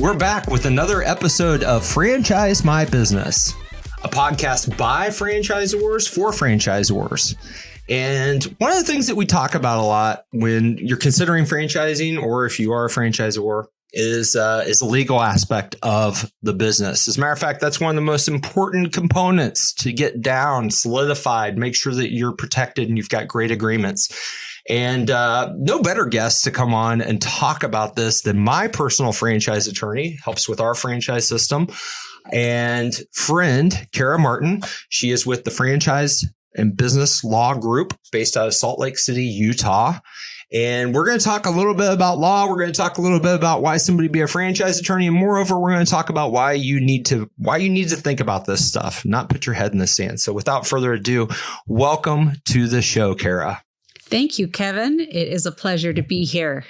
We're back with another episode of Franchise My Business, a podcast by franchisors for franchisors. And one of the things that we talk about a lot when you're considering franchising, or if you are a franchisor, is the legal aspect of the business. As a matter of fact, that's one of the most important components to get down, solidified, make sure that you're protected and you've got great agreements. And no better guest to come on and talk about this than my personal franchise attorney, helps with our franchise system, and friend, Kara Martin. She is with the Franchise and Business Law Group based out of Salt Lake City, Utah. And we're going to talk a little bit about law. We're going to talk a little bit about why somebody be a franchise attorney. And moreover, we're going to talk about why you need to think about this stuff, not put your head in the sand. So without further ado, welcome to the show, Kara. Thank you, Kevin. It is a pleasure to be here.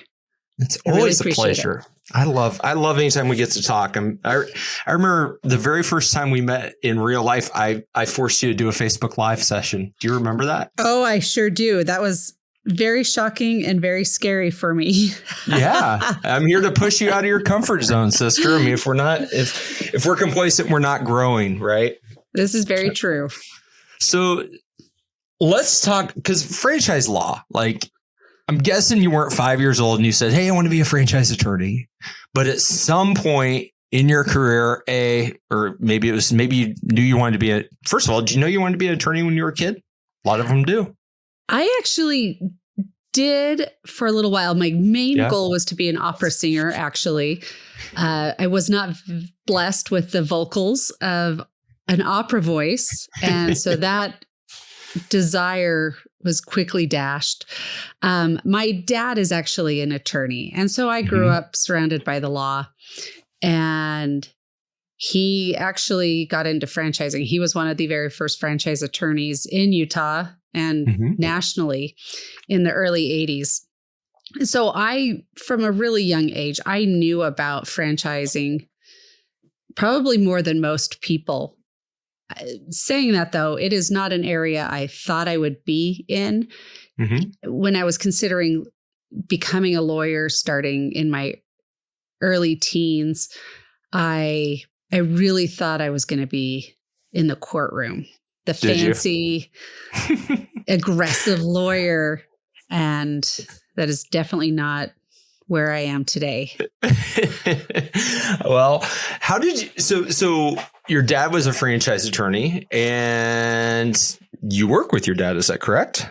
It's always a pleasure. I love anytime we get to talk. I remember the very first time we met in real life, I forced you to do a Facebook Live session. Do you remember that? Oh, I sure do. That was very shocking and very scary for me. Yeah. I'm here to push you out of your comfort zone, sister. I mean, if we're complacent, we're not growing, right? This is very true. So let's talk, because franchise law, like, I'm guessing you weren't 5 years old and you said, hey, I want to be a franchise attorney. But at some point in your career, or maybe you knew you wanted to be first of all, did you know you wanted to be an attorney when you were a kid? A lot of them do. I actually did for a little while. My main goal was to be an opera singer, actually. I was not blessed with the vocals of an opera voice. And so that desire was quickly dashed. My dad is actually an attorney. And so I grew up surrounded by the law. And he actually got into franchising. He was one of the very first franchise attorneys in Utah and nationally in the early 80s. So from a really young age, I knew about franchising probably more than most people. Saying that, though, it is not an area I thought I would be in. When I was considering becoming a lawyer starting in my early teens, I really thought I was going to be in the courtroom, the fancy, aggressive lawyer. And that is definitely not where I am today. Well, how did you, so your dad was a franchise attorney and you work with your dad, is that correct?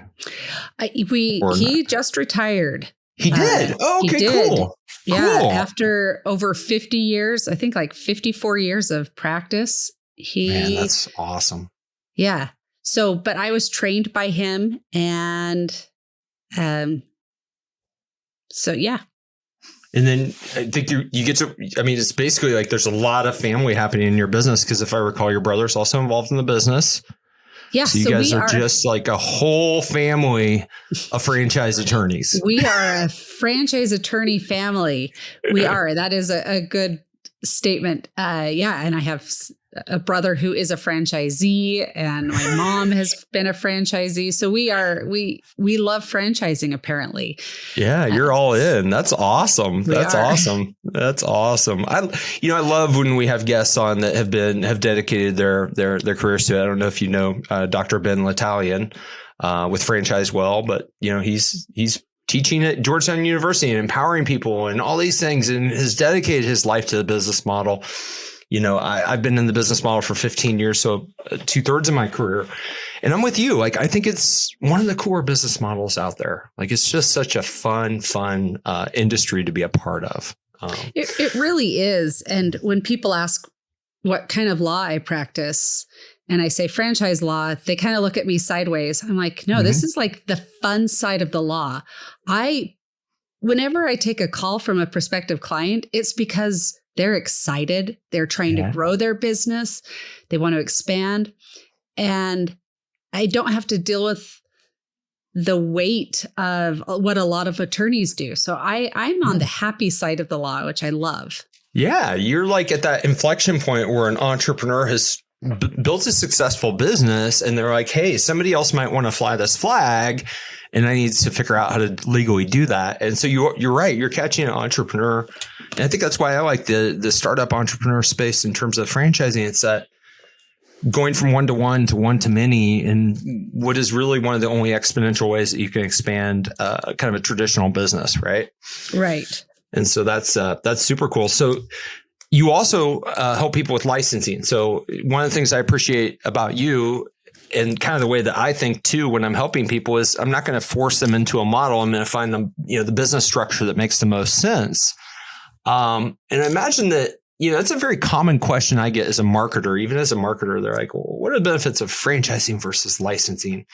He just retired. He did? Okay, cool. Yeah. Cool. After over 50 years, I think like 54 years of practice. Man, that's awesome. Yeah. So, but I was trained by him and, so yeah. And then I think you get to, I mean, it's basically like there's a lot of family happening in your business because if I recall, your brother's also involved in the business. Yeah. So you guys are just like a whole family of franchise attorneys. We are a franchise attorney family. We are. That is a good statement. Yeah. And I have a brother who is a franchisee and my mom has been a franchisee. So we love franchising apparently. Yeah. You're all in. That's awesome. That's awesome. That's awesome. I love when we have guests on that have dedicated their careers to it. I don't know if you know, Dr. Ben Latalian, with Franchise Well, but he's teaching at Georgetown University and empowering people and all these things and has dedicated his life to the business model. I've been in the business model for 15 years, so 2/3 of my career. And I'm with you. Like, I think it's one of the core business models out there. Like, it's just such a fun industry to be a part of. It really is. And when people ask what kind of law I practice, and I say franchise law, they kind of look at me sideways. I'm like, no, this is like the fun side of the law. Whenever I take a call from a prospective client, it's because they're excited. They're trying to grow their business. They want to expand. And I don't have to deal with the weight of what a lot of attorneys do. So I'm on the happy side of the law, which I love. Yeah. You're like at that inflection point where an entrepreneur has built a successful business and they're like, hey, somebody else might want to fly this flag and I need to figure out how to legally do that. And so you're right. You're catching an entrepreneur And I think that's why I like the startup entrepreneur space in terms of franchising. It's that going from one to many, and what is really one of the only exponential ways that you can expand kind of a traditional business, right? Right. And so that's super cool. So you also help people with licensing. So one of the things I appreciate about you, and kind of the way that I think too, when I'm helping people, is I'm not going to force them into a model. I'm going to find them, the business structure that makes the most sense. And I imagine that, that's a very common question I get as a marketer. Even as a marketer, they're like, well, what are the benefits of franchising versus licensing?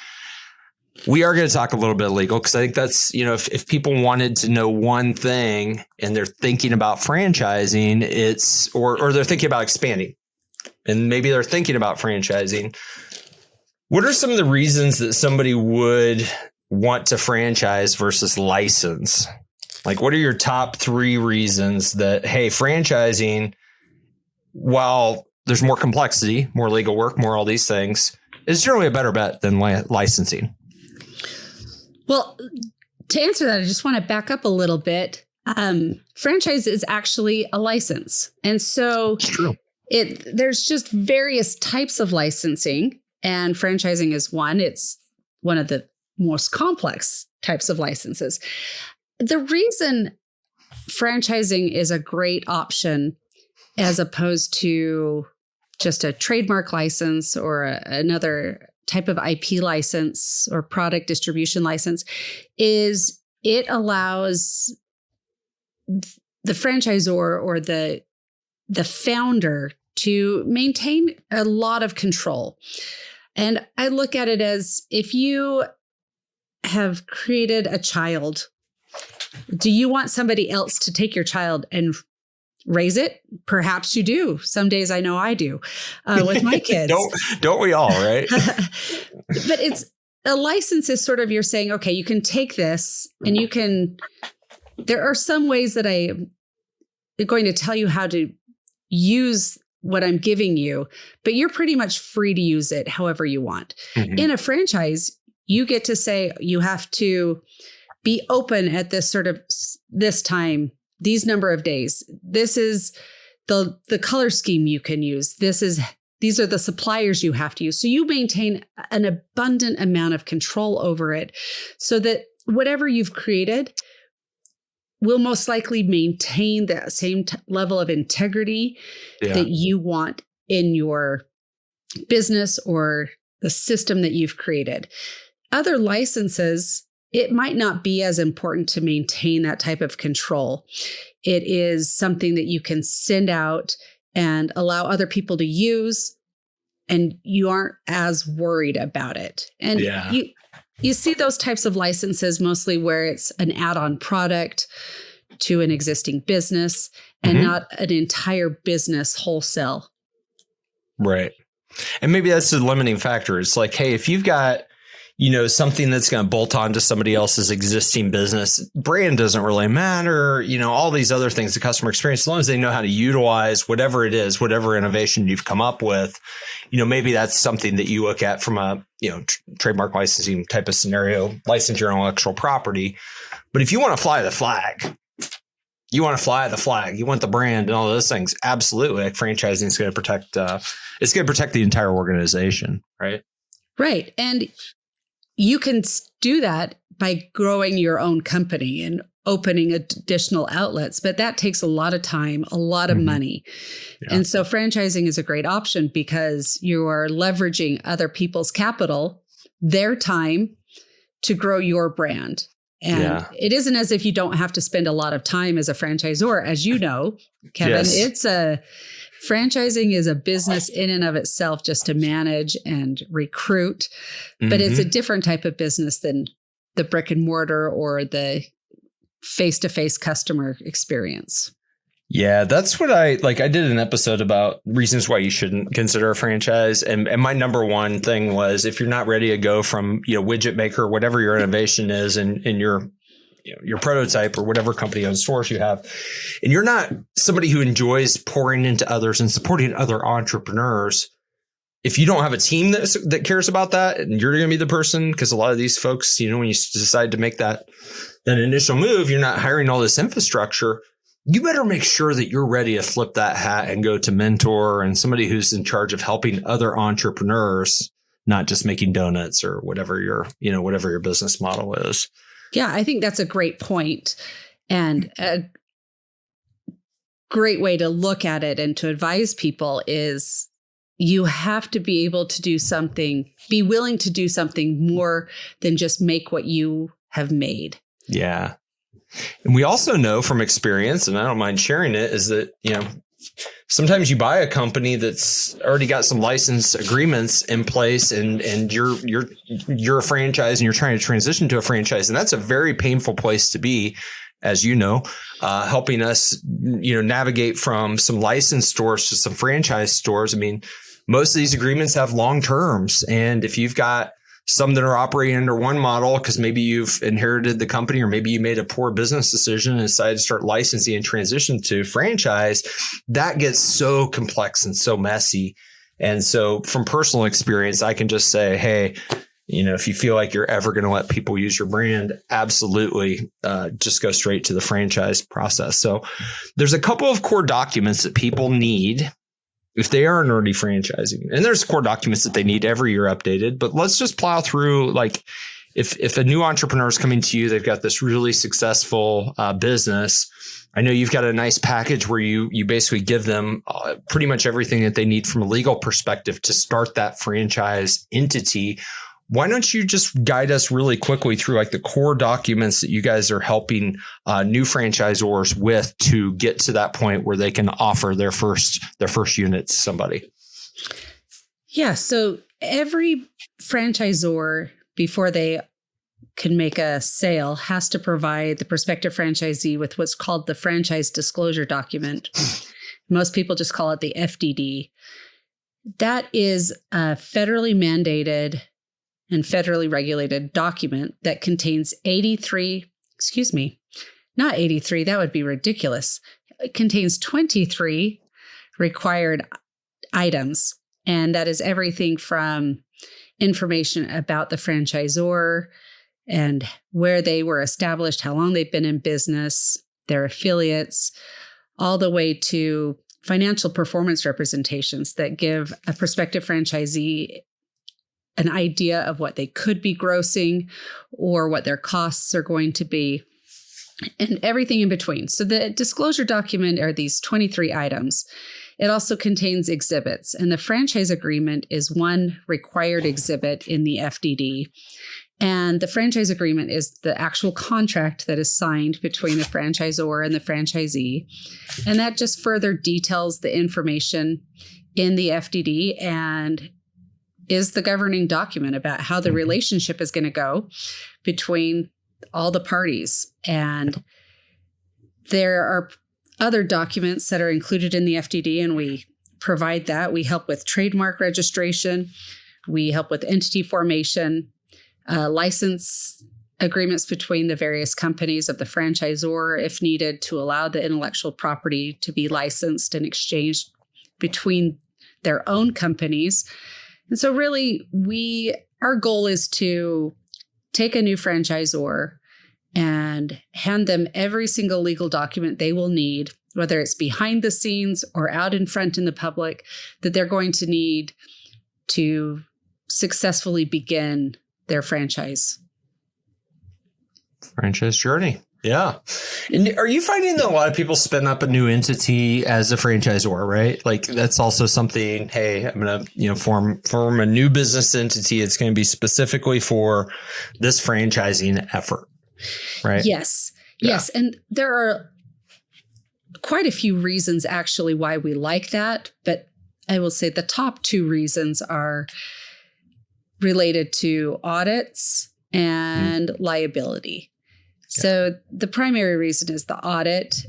We are going to talk a little bit of legal, because I think that's, if people wanted to know one thing and they're thinking about franchising, it's, or they're thinking about expanding, and maybe they're thinking about franchising. What are some of the reasons that somebody would want to franchise versus license? Like, what are your top 3 reasons that, hey, franchising, while there's more complexity, more legal work, more all these things, is generally a better bet than licensing? Well, to answer that, I just want to back up a little bit. Franchise is actually a license. And so there's just various types of licensing, and franchising is one. It's one of the most complex types of licenses. The reason franchising is a great option as opposed to just a trademark license or another type of IP license or product distribution license is it allows the franchisor or the founder to maintain a lot of control. And I look at it as, if you have created a child, do you want somebody else to take your child and raise it? Perhaps you do. Some days I know I do with my kids. Don't we all, right? But it's a license is sort of, you're saying, okay, you can take this and you can, there are some ways that I am going to tell you how to use what I'm giving you, but you're pretty much free to use it however you want. Mm-hmm. In a franchise, you get to say, you have to be open at this time, these number of days. This is the color scheme you can use. These are the suppliers you have to use. So you maintain an abundant amount of control over it, so that whatever you've created will most likely maintain that same level of integrity that you want in your business or the system that you've created. Other licenses, it might not be as important to maintain that type of control. It is something that you can send out and allow other people to use, and you aren't as worried about it. And you see those types of licenses mostly where it's an add-on product to an existing business and not an entire business wholesale. Right. And maybe that's the limiting factor. It's like, hey, if you've got something that's going to bolt on to somebody else's existing business, brand doesn't really matter, all these other things, the customer experience, as long as they know how to utilize whatever it is, whatever innovation you've come up with, maybe that's something that you look at from a, trademark licensing type of scenario, license your intellectual property. But if you want to fly the flag, you want the brand and all those things, absolutely. Like, franchising is going to protect, it's going to protect the entire organization, right? Right. And you can do that by growing your own company and opening additional outlets, but that takes a lot of time, a lot of money. Yeah. And so franchising is a great option because you are leveraging other people's capital, their time, to grow your brand. And it isn't as if you don't have to spend a lot of time as a franchisor, as you know, Kevin. Yes. Franchising is a business in and of itself, just to manage and recruit, but it's a different type of business than the brick and mortar or the face-to-face customer experience. Yeah, that's what I did an episode about reasons why you shouldn't consider a franchise. And my number one thing was, if you're not ready to go from, widget maker, whatever your innovation is in your prototype or whatever company owned stores you have, and you're not somebody who enjoys pouring into others and supporting other entrepreneurs, if you don't have a team that cares about that, and you're going to be the person, because a lot of these folks, when you decide to make that initial move, you're not hiring all this infrastructure, you better make sure that you're ready to flip that hat and go to mentor and somebody who's in charge of helping other entrepreneurs, not just making donuts or whatever your business model is. Yeah, I think that's a great point, and a great way to look at it and to advise people is you have to be able to do something, be willing to do something more than just make what you have made. Yeah. And we also know from experience, and I don't mind sharing it, is that, sometimes you buy a company that's already got some license agreements in place and you're a franchise and you're trying to transition to a franchise. And that's a very painful place to be, as you know, helping us, navigate from some licensed stores to some franchise stores. I mean, most of these agreements have long terms. And if you've got some that are operating under one model because maybe you've inherited the company or maybe you made a poor business decision and decided to start licensing and transition to franchise, that gets so complex and so messy. And so from personal experience, I can just say, hey, if you feel like you're ever going to let people use your brand, absolutely just go straight to the franchise process. So there's a couple of core documents that people need if they aren't already franchising, and there's core documents that they need every year updated, but let's just plow through. Like if a new entrepreneur is coming to you, they've got this really successful business. I know you've got a nice package where you basically give them pretty much everything that they need from a legal perspective to start that franchise entity. Why don't you just guide us really quickly through like the core documents that you guys are helping new franchisors with to get to that point where they can offer their first unit to somebody? Yeah. So every franchisor, before they can make a sale, has to provide the prospective franchisee with what's called the franchise disclosure document. Most people just call it the FDD. That is a federally mandated and federally regulated document that contains 83, not 83, that would be ridiculous. It contains 23 required items. And that is everything from information about the franchisor and where they were established, how long they've been in business, their affiliates, all the way to financial performance representations that give a prospective franchisee an idea of what they could be grossing or what their costs are going to be, and everything in between. So the disclosure document are these 23 items. It also contains exhibits, and the franchise agreement is one required exhibit in the FDD. And the franchise agreement is the actual contract that is signed between the franchisor and the franchisee. And that just further details the information in the FDD and is the governing document about how the relationship is going to go between all the parties. And there are other documents that are included in the FDD, and we provide that. We help with trademark registration. We help with entity formation, license agreements between the various companies of the franchisor, if needed, to allow the intellectual property to be licensed and exchanged between their own companies. And so really, our goal is to take a new franchisor and hand them every single legal document they will need, whether it's behind the scenes or out in front in the public, that they're going to need to successfully begin their franchise journey. Yeah. And are you finding that a lot of people spin up a new entity as a franchisor, right? Like that's also something, hey, I'm going to, form a new business entity. It's going to be specifically for this franchising effort, right? Yes. Yeah. Yes. And there are quite a few reasons actually why we like that. But I will say the top two reasons are related to audits and liability. So the primary reason is the audit.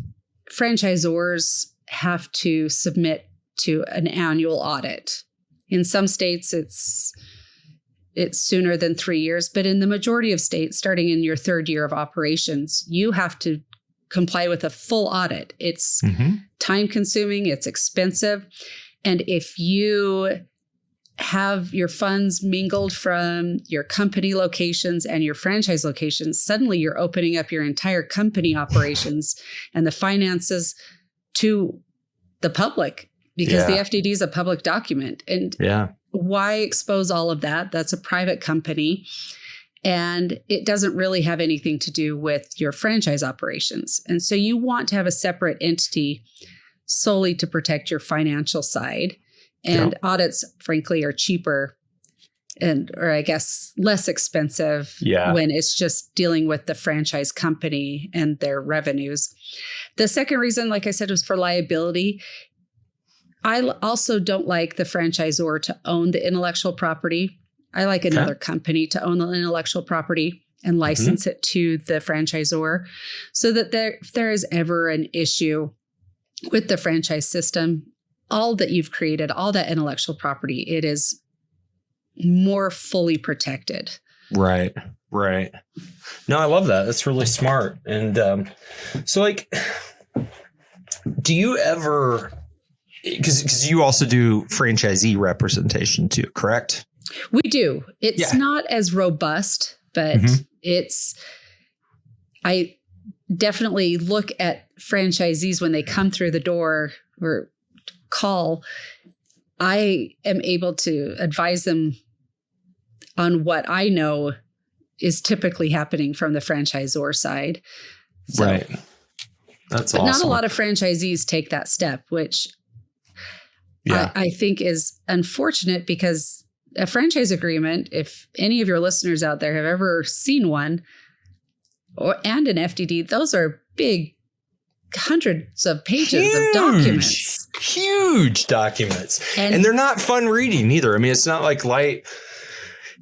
Franchisors have to submit to an annual audit. In some states, it's sooner than 3 years, but in the majority of states, starting in your third year of operations, you have to comply with a full audit. It's time consuming, it's expensive. And if you have your funds mingled from your company locations and your franchise locations, suddenly you're opening up your entire company operations and the finances to the public, because the FDD is a public document. And why expose all of that? That's a private company. And it doesn't really have anything to do with your franchise operations. And so you want to have a separate entity solely to protect your financial side. And audits, frankly, are cheaper or I guess less expensive when it's just dealing with the franchise company and their revenues. The second reason, like I said, was for liability. I also don't like the franchisor to own the intellectual property. I like another company to own the intellectual property and license it to the franchisor, so that if there is ever an issue with the franchise system, all that you've created, all that intellectual property, it is more fully protected. Right. No, I love that. That's really smart. And so like, do you ever, because you also do franchisee representation too, correct? We do. It's not as robust, but I definitely look at franchisees when they come through the door or call. I am able to advise them on what I know is typically happening from the franchisor side. So, right. That's awesome. But not a lot of franchisees take that step, which I think is unfortunate, because a franchise agreement, if any of your listeners out there have ever seen one, and an FDD, those are big, hundreds of pages of documents. Huge documents. And they're not fun reading either. I mean, it's not like light,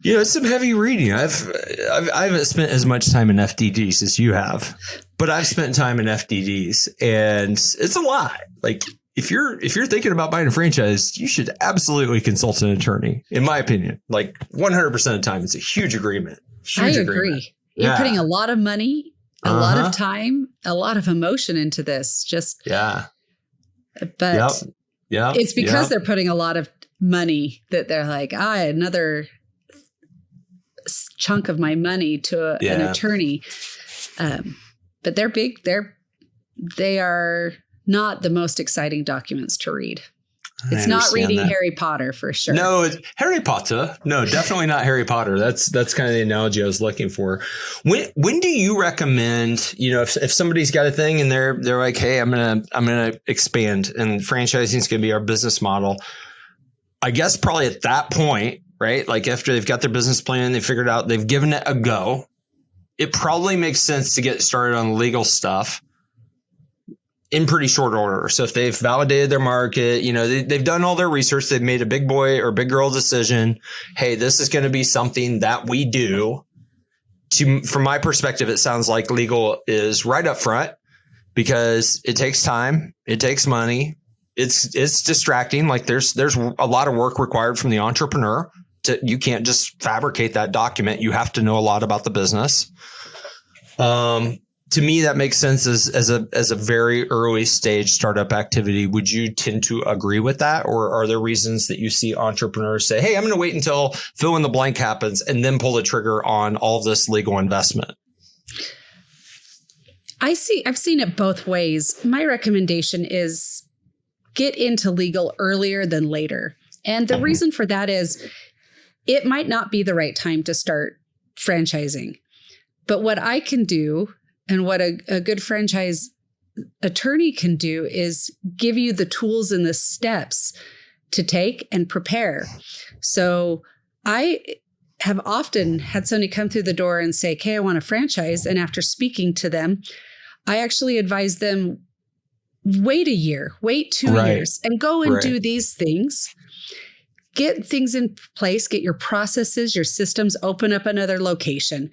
it's some heavy reading. I haven't spent as much time in FDDs as you have, but I've spent time in FDDs, and it's a lot. Like, if you're thinking about buying a franchise, you should absolutely consult an attorney, in my opinion. Like 100% of the time, it's a huge agreement. I agree. You're putting a lot of money, a lot of time, a lot of emotion into this. But it's because they're putting a lot of money that they're like, another chunk of my money to an attorney. But they're big. They are not the most exciting documents to read. It's not reading Harry Potter for sure. No, Harry Potter. No, definitely not Harry Potter. That's kind of the analogy I was looking for. When do you recommend, if somebody's got a thing and they're like, hey, I'm gonna expand and franchising is gonna be our business model. I guess probably at that point, right? Like after they've got their business plan, they figured out, they've given it a go. It probably makes sense to get started on the legal stuff in pretty short order. So if they've validated their market, they've done all their research, they've made a big boy or big girl decision. Hey, this is going to be something that we do. From my perspective, it sounds like legal is right up front, because it takes time. It takes money. It's distracting. Like there's a lot of work required from the entrepreneur. You can't just fabricate that document. You have to know a lot about the business. To me, that makes sense as a very early stage startup activity. Would you tend to agree with that? Or are there reasons that you see entrepreneurs say, hey, I'm going to wait until fill in the blank happens and then pull the trigger on all of this legal investment? I've seen it both ways. My recommendation is get into legal earlier than later. And the reason for that is it might not be the right time to start franchising. But what I can do, and what a good franchise attorney can do, is give you the tools and the steps to take and prepare. So I have often had somebody come through the door and say, okay, I want a franchise. And after speaking to them, I actually advise them, wait a year, wait 2 years, and go and do these things. Get things in place, get your processes, your systems, open up another location,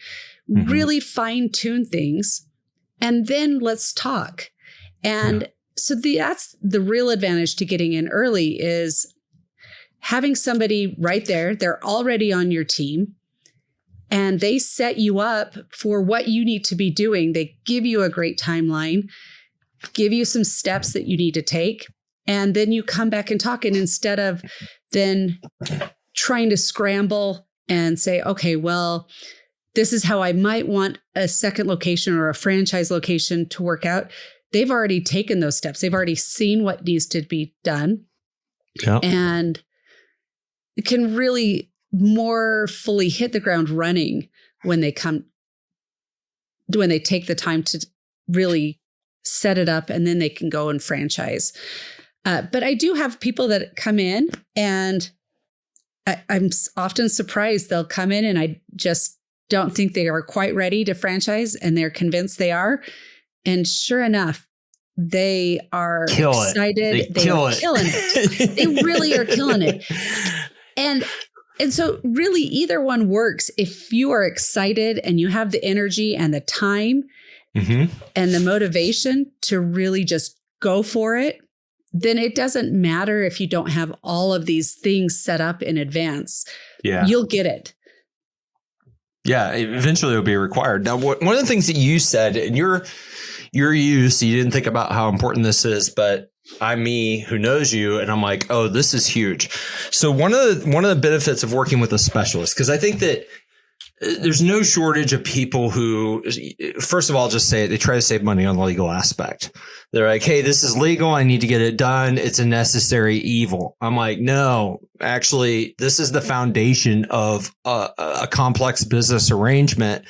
really fine tune things, and then let's talk. And so that's the real advantage to getting in early, is having somebody right there. They're already on your team and they set you up for what you need to be doing. They give you a great timeline, give you some steps that you need to take. And then you come back and talk. And instead of then trying to scramble and say, okay, well, this is how I might want a second location or a franchise location to work out. They've already taken those steps. They've already seen what needs to be done. Yep. And can really more fully hit the ground running when they take the time to really set it up, and then they can go and franchise. But I do have people that come in, and I'm often surprised. They'll come in and I just don't think they are quite ready to franchise, and they're convinced they are. And sure enough, they are excited. They are killing it. They really are killing it. And so really either one works. If you are excited and you have the energy and the time and the motivation to really just go for it, then it doesn't matter if you don't have all of these things set up in advance. Yeah. You'll get it. Yeah, eventually it'll be required. Now, one of the things that you said, and you're you, so you didn't think about how important this is, but I'm me who knows you, and I'm like, oh, this is huge. So one of the benefits of working with a specialist, because I think that there's no shortage of people who, first of all, just say it, they try to save money on the legal aspect. They're like, hey, this is legal. I need to get it done. It's a necessary evil. I'm like, no, actually, this is the foundation of a complex business arrangement.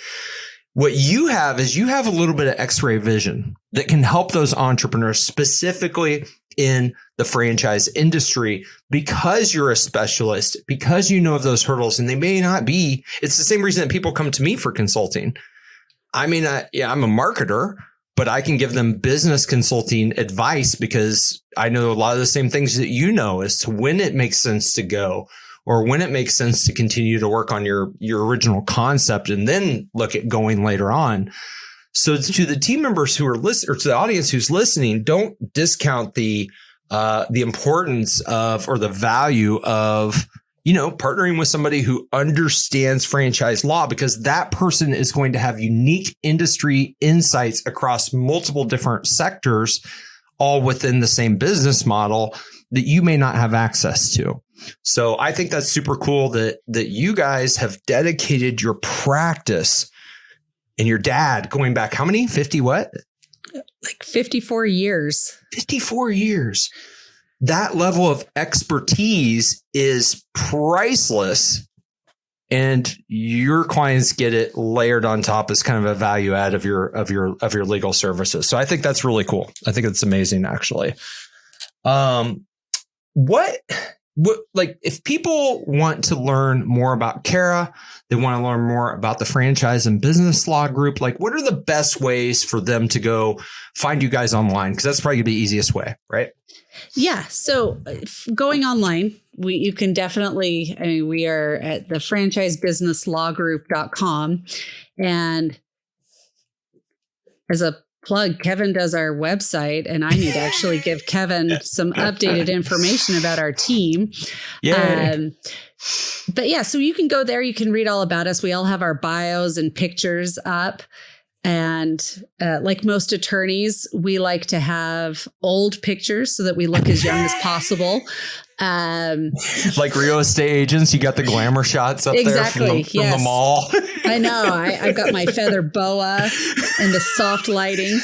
What you have is you have a little bit of X-ray vision that can help those entrepreneurs, specifically in the franchise industry, because you're a specialist, because you know of those hurdles, and they may not be. It's the same reason that people come to me for consulting. I mean, I'm a marketer, but I can give them business consulting advice because I know a lot of the same things that you know as to when it makes sense to go, or when it makes sense to continue to work on your original concept and then look at going later on. So to the team members who are listening, or to the audience who's listening, don't discount the importance of, or the value of, partnering with somebody who understands franchise law, because that person is going to have unique industry insights across multiple different sectors, all within the same business model that you may not have access to. So I think that's super cool that you guys have dedicated your practice, and your dad going back, how many? 50 what? Like 54 years. 54 years. That level of expertise is priceless, and your clients get it layered on top as kind of a value add of your legal services. So I think that's really cool. I think it's amazing, actually. What like if people want to learn more about Kara, they want to learn more about the Franchise and Business Law Group, like what are the best ways for them to go find you guys online? Because that's probably the easiest way, right? Yeah. So going online, you can definitely, we are at the franchisebusinesslawgroup.com. And as a plug, Kevin does our website, and I need to actually give Kevin some updated information about our team. Yeah. But yeah, so you can go there. You can read all about us. We all have our bios and pictures up. And like most attorneys, we like to have old pictures so that we look as young as possible. Like real estate agents, you got the glamour shots up there from the mall. I know. I've got my feather boa and the soft lighting.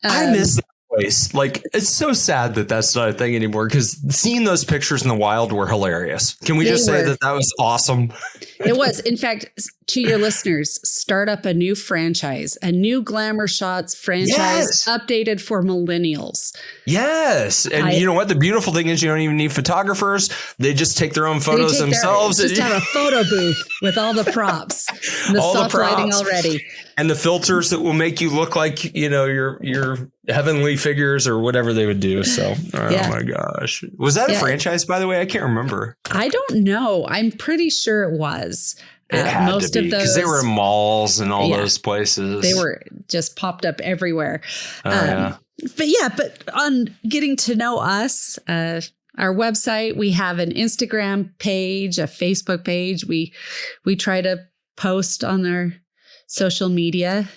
I miss that place. Like, it's so sad that that's not a thing anymore, because seeing those pictures in the wild were hilarious. Can we just say that was awesome? It was. In fact, to your listeners, start up a new franchise, a new Glamour Shots franchise, updated for millennials. Yes. And you know what? The beautiful thing is you don't even need photographers. They just take their own photos themselves. Just have a photo booth with all the props, and the soft lighting already. And the filters that will make you look like, your heavenly figures or whatever they would do. So, my gosh. Was that a franchise, by the way? I can't remember. I don't know. I'm pretty sure it was. It had most to be, of those, because they were in malls and all those places. They were just popped up everywhere. But on getting to know us, our website, we have an Instagram page, a Facebook page. We try to post on our social media.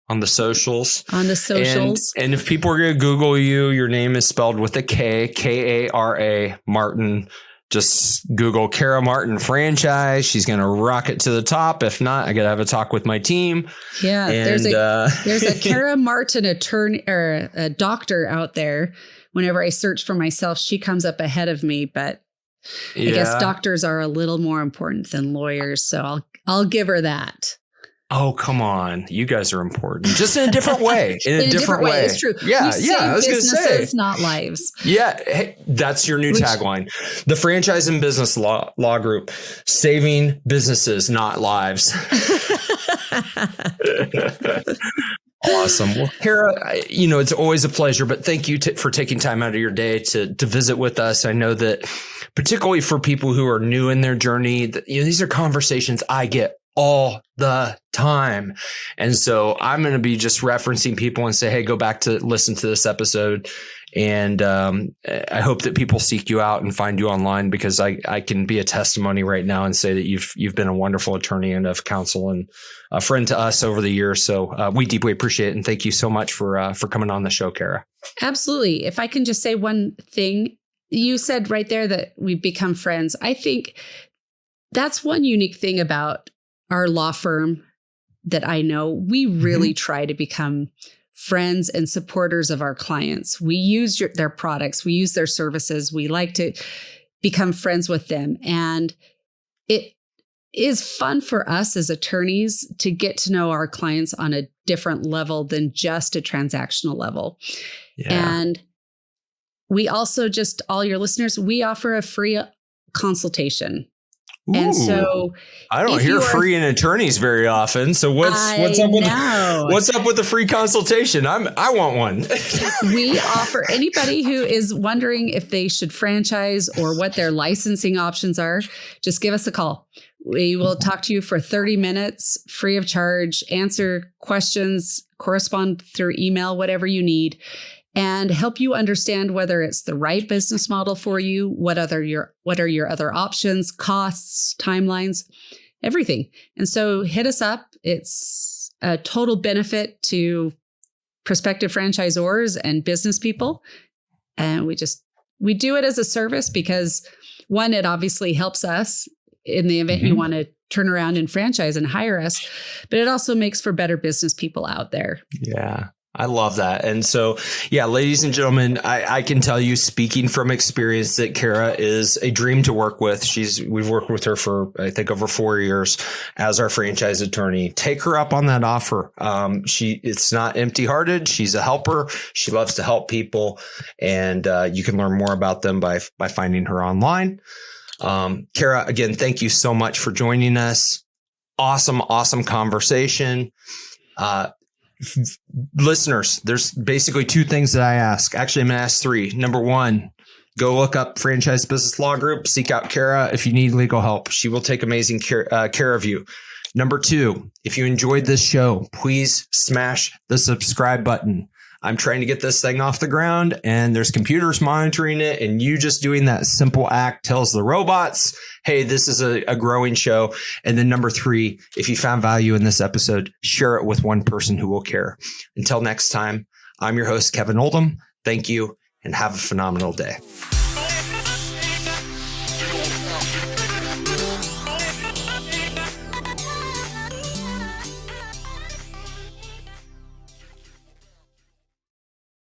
On the socials. And if people are going to Google you, your name is spelled with a K, Kara, Martin. just Google Kara Martin franchise. She's going to rock it to the top. If not, I got to have a talk with my team. Yeah. And, there's a Kara Martin attorney or a doctor out there. Whenever I search for myself, she comes up ahead of me, but I guess doctors are a little more important than lawyers. So I'll give her that. Oh, come on. You guys are important. Just in a different way. In a different way. It's true. Yeah. I was going to say. Not lives. Yeah. Hey, that's your new tagline. The Franchise and Business Law Group, saving businesses, not lives. Awesome. Well, Kara, it's always a pleasure, but thank you for taking time out of your day to visit with us. I know that particularly for people who are new in their journey, these are conversations I get all the time. And so I'm going to be just referencing people and say, hey, go back to listen to this episode. And I hope that people seek you out and find you online, because I can be a testimony right now and say that you've been a wonderful attorney and of counsel and a friend to us over the years. So we deeply appreciate it. And thank you so much for coming on the show, Kara. Absolutely. If I can just say one thing, you said right there that we've become friends. I think that's one unique thing about our law firm that I know. We really try to become friends and supporters of our clients. We use their products. We use their services. We like to become friends with them. And it is fun for us as attorneys to get to know our clients on a different level than just a transactional level. Yeah. And we also all your listeners, we offer a free consultation. Ooh, and so I don't hear free in attorneys very often. So what's up with the free consultation? I want one. We offer anybody who is wondering if they should franchise or what their licensing options are. Just give us a call. We will talk to you for 30 minutes, free of charge, answer questions, correspond through email, whatever you need, and help you understand whether it's the right business model for you, what are your other options, costs, timelines, everything. And so hit us up. It's a total benefit to prospective franchisors and business people. And we do it as a service because, one, it obviously helps us in the event you want to turn around and franchise and hire us, but it also makes for better business people out there. Yeah. I love that. And so, yeah, ladies and gentlemen, I can tell you, speaking from experience, that Kara is a dream to work with. We've worked with her for, I think, over 4 years as our franchise attorney. Take her up on that offer. It's not empty-hearted. She's a helper. She loves to help people. And you can learn more about them by finding her online. Kara, again, thank you so much for joining us. Awesome conversation. Listeners, there's basically 2 things that I ask. Actually, I'm going to ask 3. Number 1, go look up Franchise Business Law Group. Seek out Kara if you need legal help. She will take amazing care of you. Number 2, if you enjoyed this show, please smash the subscribe button. I'm trying to get this thing off the ground, and there's computers monitoring it, and you just doing that simple act tells the robots, hey, this is a growing show. And then number 3, if you found value in this episode, share it with one person who will care. Until next time, I'm your host, Kevin Oldham. Thank you, and have a phenomenal day.